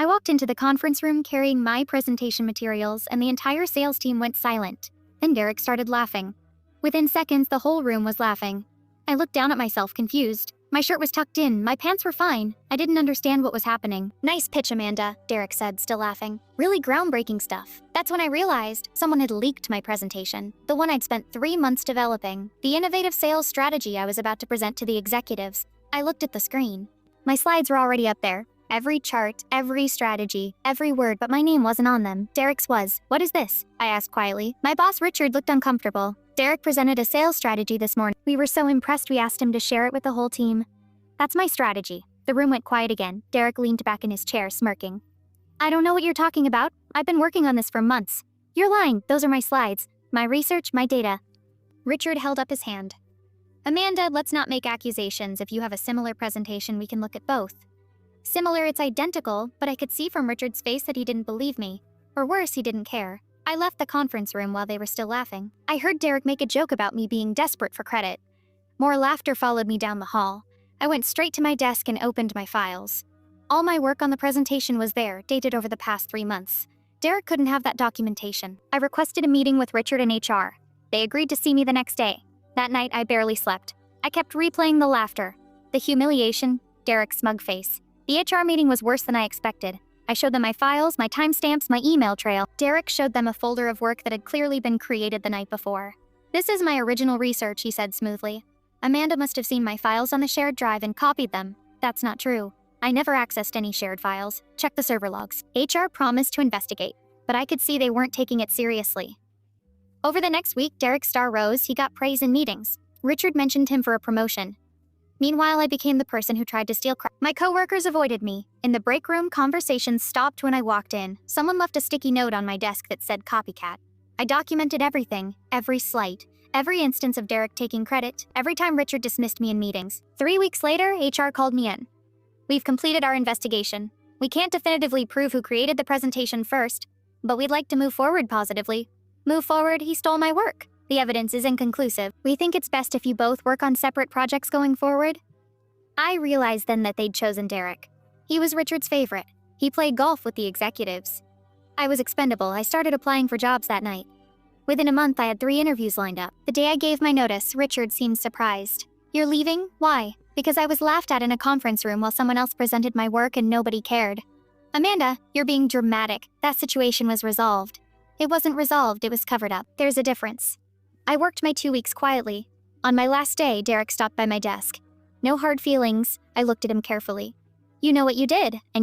I walked into the conference room carrying my presentation materials, and the entire sales team went silent. Then Derek started laughing. Within seconds, the whole room was laughing. I looked down at myself, confused. My shirt was tucked in, my pants were fine. I didn't understand what was happening. "Nice pitch, Amanda," Derek said, still laughing. "Really groundbreaking stuff." That's when I realized someone had leaked my presentation, the one I'd spent 3 months developing, the innovative sales strategy I was about to present to the executives. I looked at the screen. My slides were already up there. Every chart, every strategy, every word, but my name wasn't on them. Derek's was. "What is this?" I asked quietly. My boss, Richard, looked uncomfortable. "Derek presented a sales strategy this morning. We were so impressed we asked him to share it with the whole team." "That's my strategy." The room went quiet again. Derek leaned back in his chair, smirking. "I don't know what you're talking about. I've been working on this for months." "You're lying. Those are my slides. My research, my data." Richard held up his hand. "Amanda, let's not make accusations. If you have a similar presentation, we can look at both." Similar, it's identical, but I could see from Richard's face that he didn't believe me. Or worse, he didn't care. I left the conference room while they were still laughing. I heard Derek make a joke about me being desperate for credit. More laughter followed me down the hall. I went straight to my desk and opened my files. All my work on the presentation was there, dated over the past 3 months. Derek couldn't have that documentation. I requested a meeting with Richard and HR. They agreed to see me the next day. That night, I barely slept. I kept replaying the laughter, the humiliation, Derek's smug face. The HR meeting was worse than I expected. I showed them my files, my timestamps, my email trail. Derek showed them a folder of work that had clearly been created the night before. "This is my original research," he said smoothly. "Amanda must have seen my files on the shared drive and copied them." "That's not true. I never accessed any shared files. Check the server logs." HR promised to investigate, but I could see they weren't taking it seriously. Over the next week, Derek's star rose. He got praise in meetings. Richard mentioned him for a promotion. Meanwhile, I became the person who tried to steal credit. My coworkers avoided me. In the break room, conversations stopped when I walked in. Someone left a sticky note on my desk that said copycat. I documented everything, every slight, every instance of Derek taking credit, every time Richard dismissed me in meetings. 3 weeks later, HR called me in. "We've completed our investigation. We can't definitively prove who created the presentation first, but we'd like to move forward positively." "Move forward? He stole my work. The evidence is inconclusive. We think it's best if you both work on separate projects going forward." I realized then that they'd chosen Derek. He was Richard's favorite. He played golf with the executives. I was expendable. I started applying for jobs that night. Within a month, I had 3 interviews lined up. The day I gave my notice, Richard seemed surprised. "You're leaving? Why?" "Because I was laughed at in a conference room while someone else presented my work and nobody cared." "Amanda, you're being dramatic. That situation was resolved." "It wasn't resolved, it was covered up. There's a difference." I worked my 2 weeks quietly. On my last day, Derek stopped by my desk. No hard feelings. I looked at him carefully. "You know what you did, and